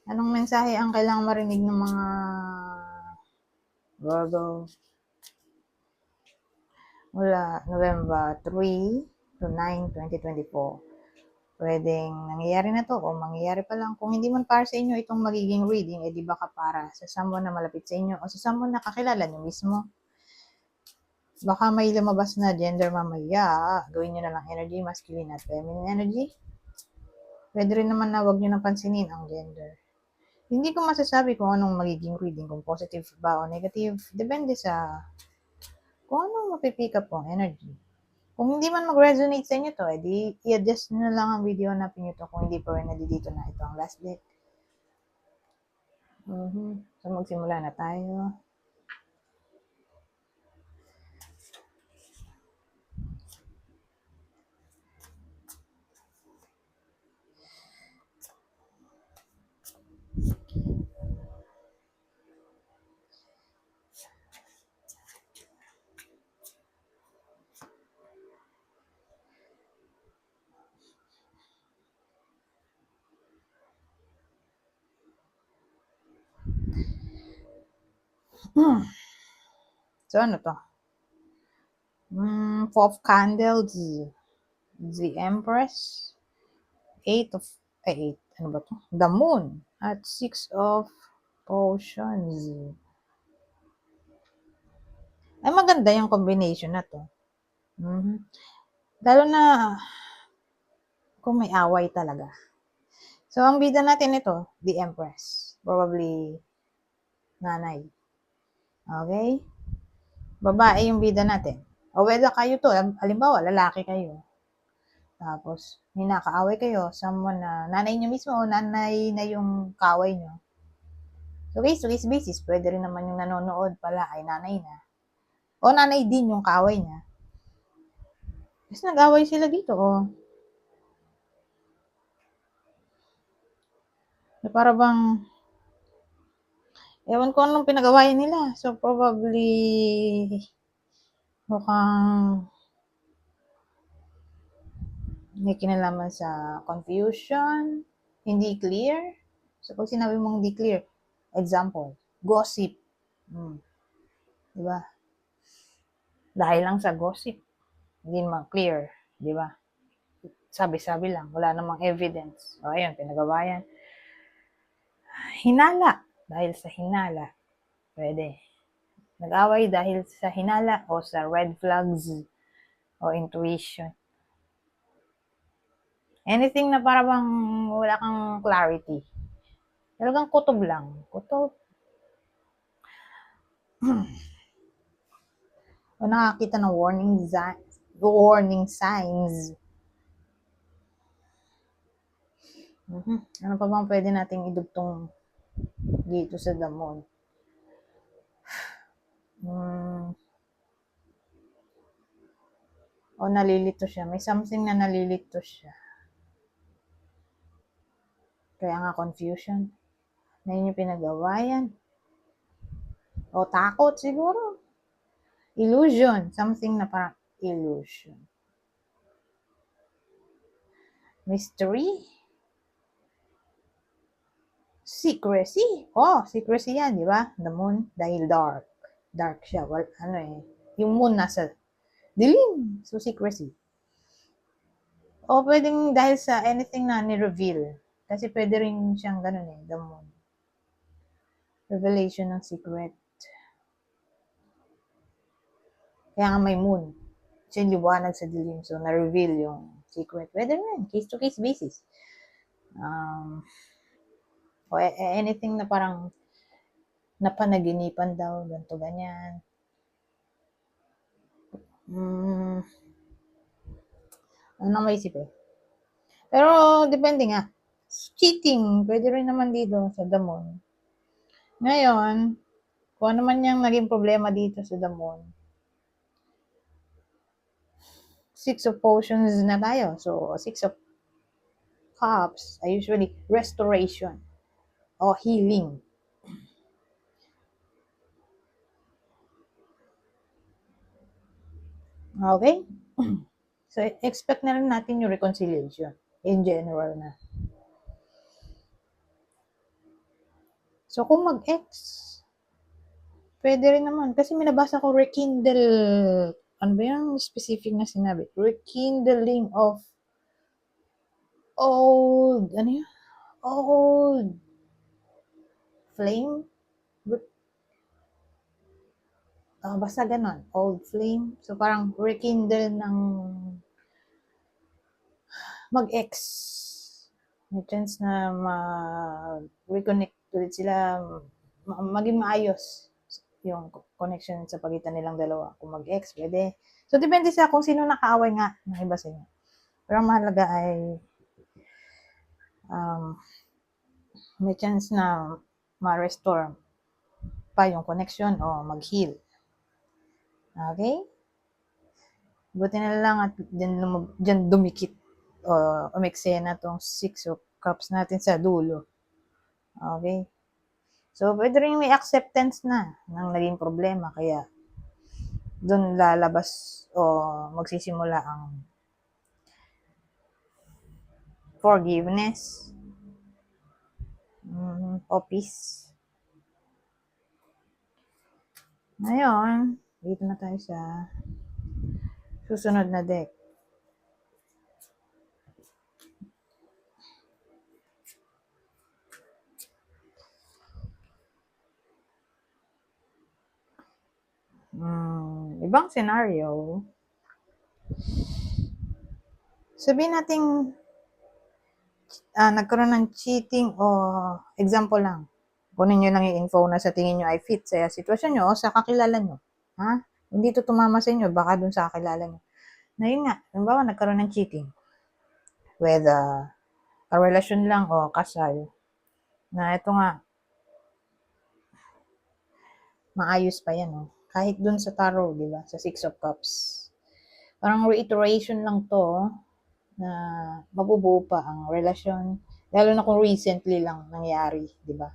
Anong mensahe ang kailangang marinig ng mga Virgo mula November 3 to 9, 2024? Pwedeng nangyayari na to o mangyayari pa lang. Kung hindi man para sa inyo itong magiging reading, di baka para sa someone na malapit sa inyo o sa someone na kakilala nyo mismo. Baka may lumabas na gender mamaya. Gawin nyo na lang energy, masculine at feminine energy. Pwede rin naman na huwag nyo napansinin ang gender. Hindi ko masasabi kung anong magiging reading, kung positive ba o negative. Depende sa kung anong mapipick up po energy. Kung hindi man mag-resonate sa inyo to, edi i-adjust nyo na lang ang video, hanapin nyo to kung hindi pa rin nandito na ito ang last deck. So magsimula na tayo. So ano to? Four of Candles, the Empress, ano ba to? The Moon, at Six of Potions. Ay, maganda yung combination na to. Lalo na kung may away talaga. So, ang bida natin ito, the Empress. Probably nanay. Okay? Babae yung bida natin. O whether kayo to, halimbawa, lalaki kayo. Tapos, may nakaaway kayo, someone na nanay nyo mismo o nanay na yung kaway nyo. So, case to case basis, pwede rin naman yung nanonood pala ay nanay na. O nanay din yung kaway niya. Tapos nag-away sila dito, o. So, para bang, ewan ko anong pinag-awayan nila. So, probably, mukhang may kinalaman sa confusion, hindi clear. So, pag sinabi mong hindi clear, example, gossip. Diba? Dahil lang sa gossip, hindi naman clear. Diba? Sabi-sabi lang, wala namang evidence. O, ayun, pinagawayan. Hinala. Dahil sa hinala, pwede. Nag-away dahil sa hinala o sa red flags o intuition. Anything na para bang wala kang clarity. Talagang kutob lang. Kutob. O nakakita ng warning signs. Ano pa bang pwede nating idugtong dito sa damon? O nalilito siya. May something na nalilito siya. Kaya nga confusion. Na yun yung pinag-awayan. O takot siguro. Illusion. Something na parang illusion. Mystery. Secrecy. Secrecy yan, di ba? The moon, dahil dark. Dark siya. Well, yung moon nasa dilim. So, secrecy. O pwedeng dahil sa anything na ni-reveal. Kasi pwede rin siyang ganun the moon. Revelation ng secret. Kaya nga may moon. Kasi liwanag sa dilim. So, na-reveal yung secret. Pwede rin. Case-to-case basis. O anything na parang napanaginipan daw. Ganto, ganyan. Ano may isip Pero, depende nga. Cheating. Pwede rin naman dito sa damon. Ngayon, kung ano man yung naging problema dito sa damon, Six of Potions na tayo. So, Six of Cups ay usually restoration o healing. Okay? So, expect na rin natin yung reconciliation in general na. So, kung mag-ex, pwede rin naman. Kasi may nabasa ko rekindle, ano ba yung specific na sinabi? Rekindling of old, ano yun? Old flame? Basta ganon, old flame. So, parang rekindle ng mag-ex. May chance na ma-reconnect ulit sila, maging maayos yung connection sa pagitan nilang dalawa. Kung mag-ex, pwede. So, depende sa kung sino nakaaway nga ng iba sa inyo. Pero ang mahalaga ay may chance na ma-restore pa yung connection o mag-heal. Okay? Buti na lang at dyan dumikit o umeksena tong 6 of cups natin sa dulo. Okay? So, pwede rin may acceptance na ng naging problema. Kaya, doon lalabas o magsisimula ang forgiveness o peace. Ngayon, dito na tayo sa susunod na deck. Ibang scenario, sabihin natin nagkaroon ng cheating o example lang. Kunin nyo lang yung info na sa tingin nyo ay fit sa sitwasyon nyo o sa kakilala nyo. Ha? Hindi to tumama sa inyo, baka dun sa kakilala nyo. Na yun nga, halimbawa nagkaroon ng cheating. Whether relasyon lang o kasal. Na ito nga, maayos pa yan. Oh. Kahit dun sa tarot, di ba? Sa 6 of Cups. Parang reiteration lang to na mabubuo pa ang relasyon. Lalo na kung recently lang nangyari, di ba?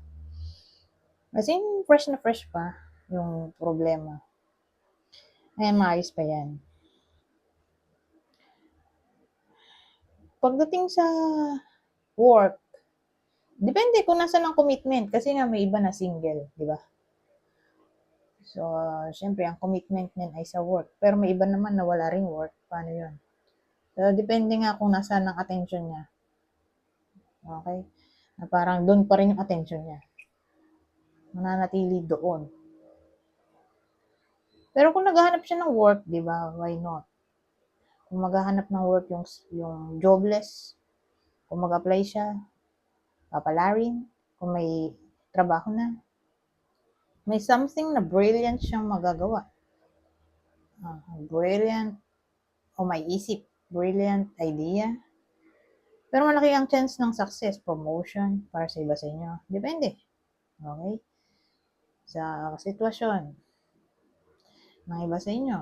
As in, fresh na fresh pa yung problema. Ay, maayos pa yan. Pagdating sa work, depende kung nasa ng commitment. Kasi nga may iba na single, di ba? So, syempre, ang commitment niyan ay sa work. Pero may iba naman na wala ring work. Paano yun? So, depende nga kung nasa ng attention niya. Okay? Na parang doon pa rin yung attention niya. Mananatili doon. Pero kung naghahanap siya ng work, di ba? Why not? Kung maghahanap ng work yung jobless, kung mag-apply siya, papalarin, kung may trabaho na, may something na brilliant siyang magagawa. Brilliant, o may isip, brilliant idea. Pero malaki ang chance ng success, promotion, para sa iba sa inyo. Depende. Okay? Sa sitwasyon ng iba sa inyo.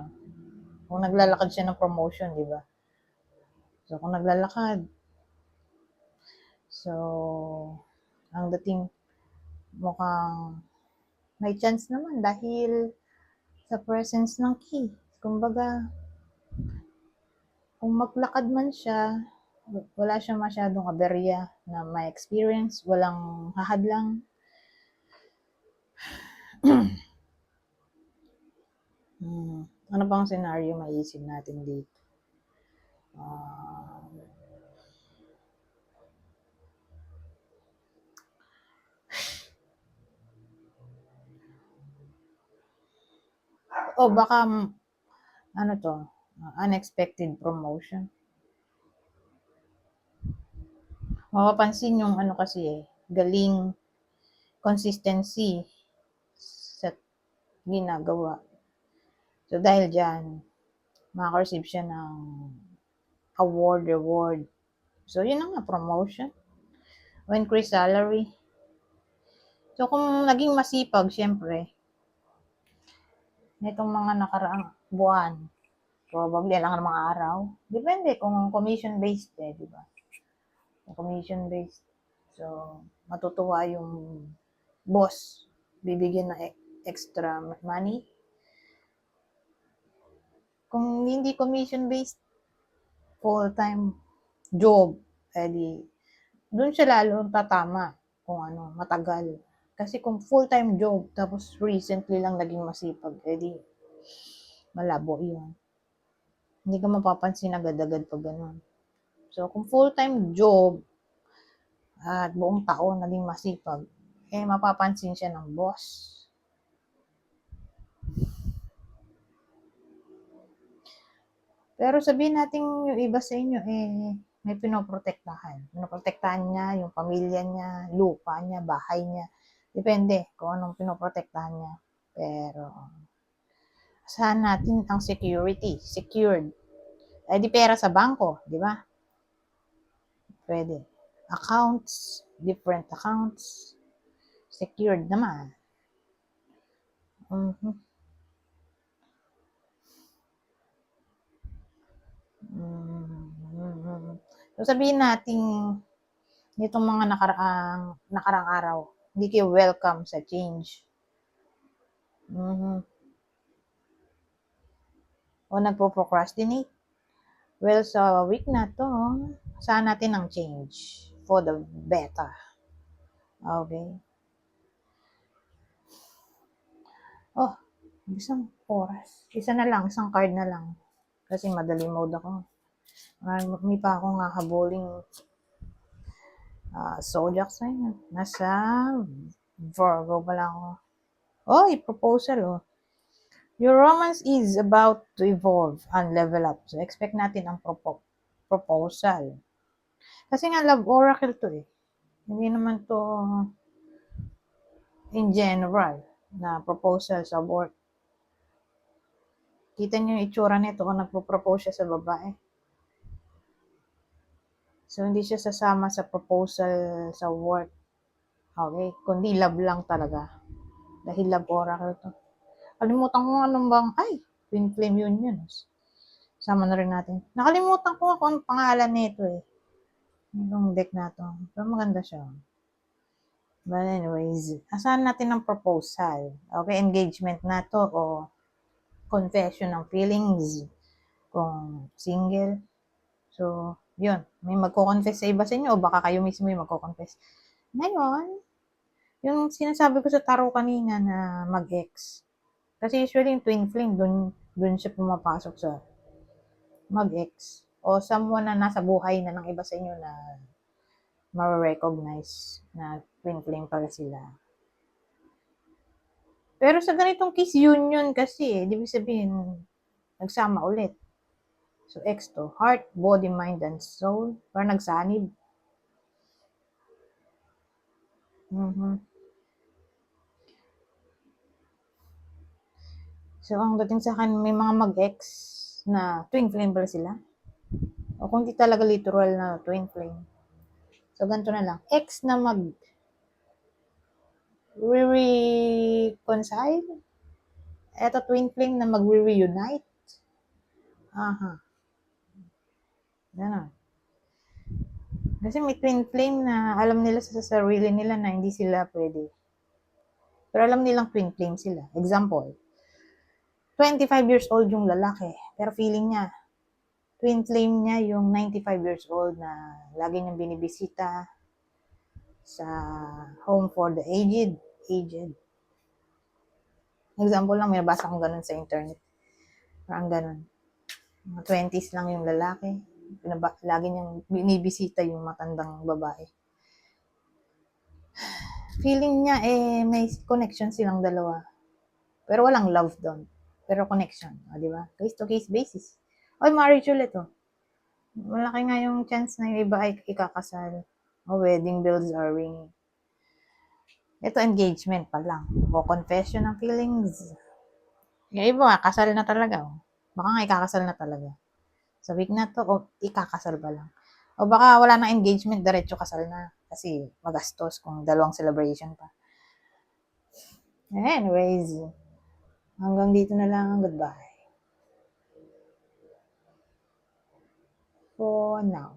Kung naglalakad siya ng promotion, di ba? So, kung naglalakad, so, ang dating mukhang may chance naman dahil sa presence ng key. Kumbaga, kung maglakad man siya, wala siya masyadong aberya na may experience, walang hahadlang. Ano bang scenario maiisip natin dito? Baka, ano to, unexpected promotion. Mapapansin yung ano kasi galing consistency sa ginagawa. So, dahil dyan, maka-receive siya ng award, reward. So, yun na nga, promotion. O increase salary. So, kung naging masipag, syempre, nitong mga nakaraang buwan, probably lang ng mga araw. Depende kung commission-based di ba? Commission-based. So, matutuwa yung boss. Bibigyan ng extra money. Kung hindi commission-based, full-time job, edi, doon siya lalo tatama kung ano, matagal. Kasi kung full-time job, tapos recently lang naging masipag, edi malabo yun. Hindi ka mapapansin agad-agad pag ganun. So, kung full-time job, at buong taon naging masipag, mapapansin siya ng boss. Pero sabihin natin yung iba sa inyo, may pinoprotektahan. Pinoprotektahan niya yung pamilya niya, lupa niya, bahay niya. Depende kung anong pinoprotektahan niya. Pero, asahan natin ang security, secured. Di pera sa bangko, di ba? Pwede. Accounts, different accounts, secured naman. Mm-hmm. Mm-hmm. So sabihin natin, nitong mga nakaraang araw, hindi kayo welcome sa change. Mm-hmm. O nagpo-procrastinate. Well, sa week na to, saan natin ang change for the better. Okay. Oh, isang oras. Isa na lang, isang card na lang. Kasi madali mode ako. May pa akong haboling zodiac sign. Nasa Virgo pa lang ako. Oh, proposal oh. Your romance is about to evolve and level up. So, expect natin ang proposal. Kasi nga, love oracle to eh. Hindi naman to in general na proposal sa work. Kita niyo yung itsura nito kung nagpo-propose siya sa babae. So, hindi siya sasama sa proposal sa work. Okay? Kundi love lang talaga. Dahil love oracle to. Kalimutan ko anong bang, twin flame union. Sama na rin natin. Nakalimutan ko kung anong pangalan nito eh. Itong deck na to. Pero maganda siya. But anyways, asahan natin ang proposal. Okay, engagement na to o confession ng feelings kung single. So, yun. May magko-confess sa iba sa inyo o baka kayo mismo yung magko-confess. Ngayon, yung sinasabi ko sa tarot kanina na mag-ex. Kasi usually yung twin flame, dun siya pumapasok sa mag-ex. O someone na nasa buhay na ng iba sa inyo na ma-recognize na twin flame pala sila. Pero sa ganitong kiss union kasi ibig sabihin, nagsama ulit. So, ex to, heart, body, mind, and soul. Parang nagsanib. Mm-hmm. So, ang dating sa akin, may mga mag-ex na twin flame pala sila. O kung di talaga literal na twin flame. So, ganito na lang. Ex na reconcile. Eto twin flame na mag-reunite. Aha. Ganon. Kasi may twin flame na alam nila sa sarili nila na hindi sila pwede. Pero alam nilang twin flame sila. Example, 25 years old yung lalaki, pero feeling niya, twin flame niya yung 95 years old na lagi niyang binibisita sa home for the aged. Example lang, may nabasa kong ganun sa internet. Parang ganun. Mga 20s lang yung lalaki. Lagi niyang binibisita yung matandang babae. Feeling niya, may connection silang dalawa. Pero walang love doon. Pero connection. Di ba? Case-to-case basis. Marriage ulit oh. Malaki nga yung chance na yung iba ay ikakasal. Wedding bells are ringing. Ito, engagement pa lang. O confession ng feelings. Yung iba, kasal na talaga. Baka nga ikakasal na talaga. Sa week na to, ikakasal pa lang. O baka wala na engagement, diretso kasal na. Kasi magastos kung dalawang celebration pa. Anyways, hanggang dito na lang. Goodbye. For now.